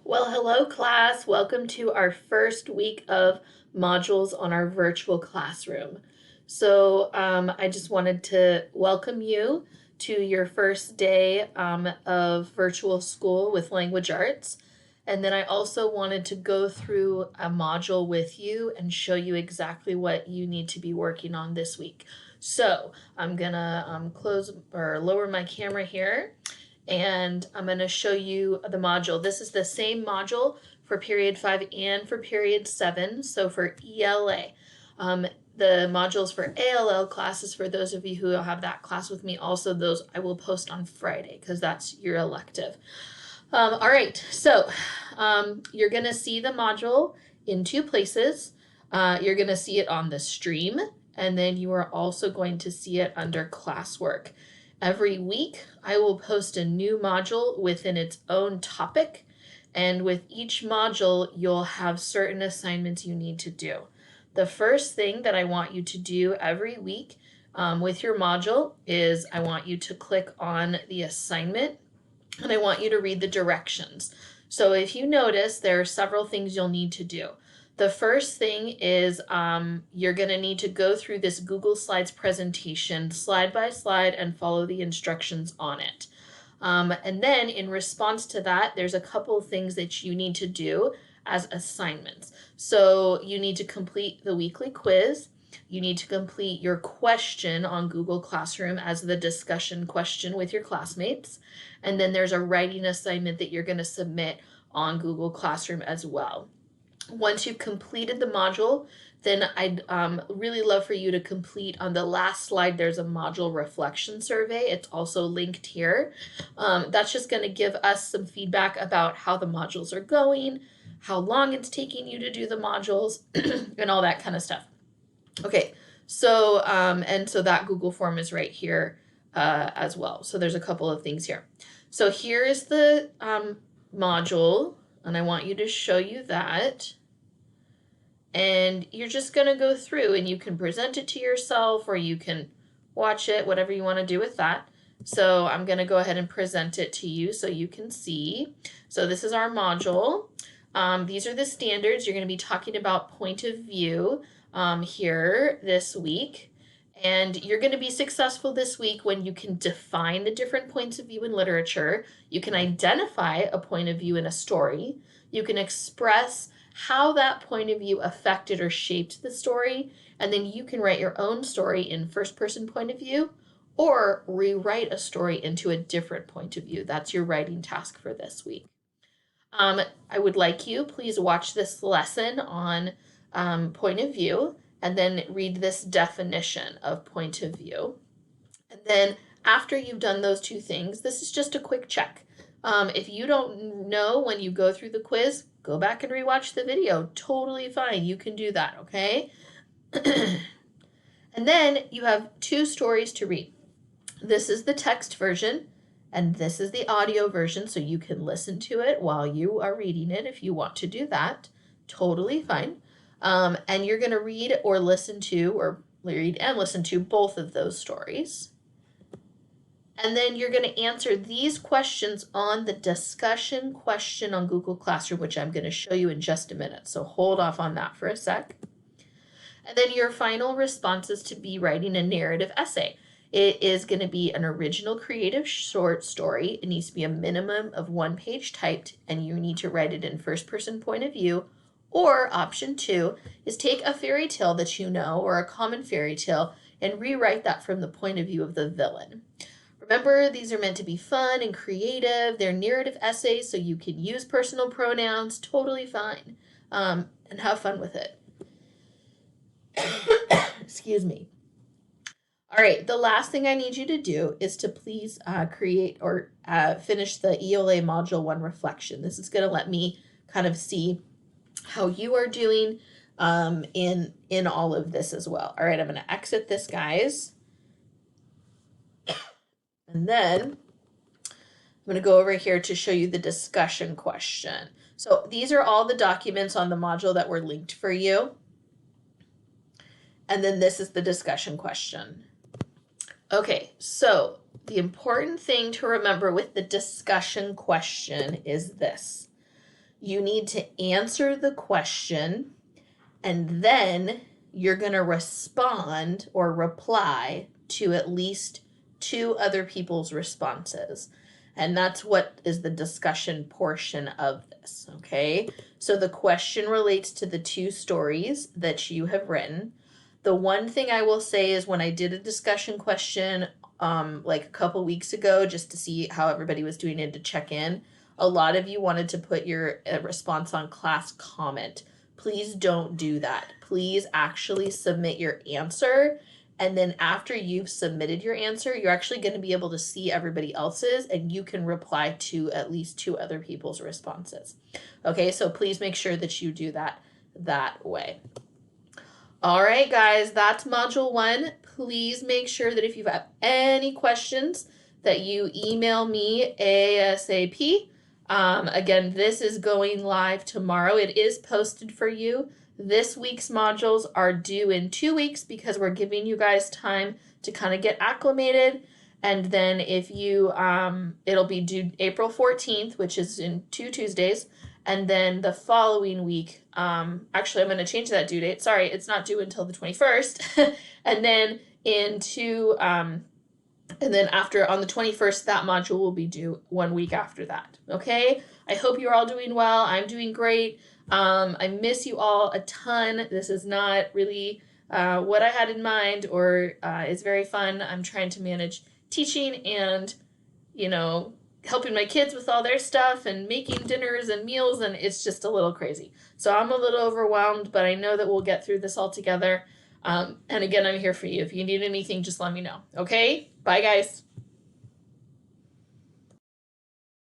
Well, hello class. Welcome to our first week of modules on our virtual classroom. I just wanted to welcome you to your first day of virtual school with language arts. And then I also wanted to go through a module with you and show you exactly what you need to be working on this week. So I'm gonna close or lower my camera here, and I'm going to show you the module. This is the same module for period 5 and for period 7. So for ELA, the modules for ALL classes, for those of you who have that class with me, also those I will post on Friday because that's your elective. All right, so you're going to see the module in two places. You're going to see it on the stream, and then you are also going to see it under classwork. Every week, I will post a new module within its own topic, and with each module, you'll have certain assignments you need to do. The first thing that I want you to do every week with your module is I want you to click on the assignment, and I want you to read the directions. So if you notice, there are several things you'll need to do. The first thing is you're going to need to go through this Google Slides presentation slide by slide and follow the instructions on it. And then in response to that, there's a couple of things that you need to do as assignments. So you need to complete the weekly quiz. You need to complete your question on Google Classroom as the discussion question with your classmates. And then there's a writing assignment that you're going to submit on Google Classroom as well. Once you've completed the module, then I'd really love for you to complete on the last slide. There's a module reflection survey. It's also linked here. That's just going to give us some feedback about how the modules are going, how long it's taking you to do the modules, and all that kind of stuff. Okay, so so that Google form is right here as well. So there's a couple of things here. So here is the module, and I want you to show you that. And you're just going to go through, and you can present it to yourself or you can watch it, whatever you want to do with that. So I'm going to go ahead and present it to you so you can see. So this is our module. These are the standards. You're going to be talking about point of view here this week. And you're going to be successful this week when you can define the different points of view in literature. You can identify a point of view in a story. You can express how that point of view affected or shaped the story. And then you can write your own story in first-person point of view or rewrite a story into a different point of view. That's your writing task for this week. I would like you, please watch this lesson on point of view, and then read this definition of point of view. And then after you've done those two things, this is just a quick check. If you don't know when you go through the quiz, go back and rewatch the video. Totally fine. You can do that, okay? And then you have two stories to read. This is the text version, and this is the audio version, so you can listen to it while you are reading it if you want to do that. Totally fine. And you're going to read or listen to, or read and listen to both of those stories. And then you're going to answer these questions on the discussion question on Google Classroom, which I'm going to show you in just a minute. So hold off on that for a sec. And then your final response is to be writing a narrative essay. It is going to be an original creative short story. It needs to be a minimum of 1 page typed, and you need to write it in first-person point of view. Or option 2 is take a fairy tale that you know, or a common fairy tale, and rewrite that from the point of view of the villain. Remember, these are meant to be fun and creative. They're narrative essays, so you can use personal pronouns, totally fine, and have fun with it. Excuse me. All right, the last thing I need you to do is to please create or finish the ELA Module 1 reflection. This is going to let me kind of see how you are doing in all of this as well. All right, I'm going to exit this, guys. And then I'm going to go over here to show you the discussion question. So these are all the documents on the module that were linked for you. And then this is the discussion question. Okay, so the important thing to remember with the discussion question is this. You need to answer the question, and then you're going to respond or reply to at least 2 other people's responses. And that's what is the discussion portion of this, okay? So the question relates to the 2 stories that you have written. The one thing I will say is when I did a discussion question like a couple weeks ago just to see how everybody was doing and to check in, a lot of you wanted to put your response on class comment. Please don't do that. Please actually submit your answer. And then after you've submitted your answer, you're actually going to be able to see everybody else's and you can reply to at least 2 other people's responses. Okay, so please make sure that you do that way. All right, guys, that's module 1. Please make sure that if you have any questions that you email me ASAP. Again, this is going live tomorrow. It is posted for you. This week's modules are due in 2 weeks because we're giving you guys time to kind of get acclimated. And then if you, it'll be due April 14th, which is in 2 Tuesdays. And then the following week, actually, I'm going to change that due date. Sorry, it's not due until the 21st. And then and then after on the 21st, that module will be due 1 week after that. Okay? I hope you're all doing well. I'm doing great. I miss you all a ton. This is not really what I had in mind or is very fun. I'm trying to manage teaching and, helping my kids with all their stuff and making dinners and meals, and it's just a little crazy. So I'm a little overwhelmed, but I know that we'll get through this all together. And again, I'm here for you. If you need anything, just let me know. Okay? Bye, guys.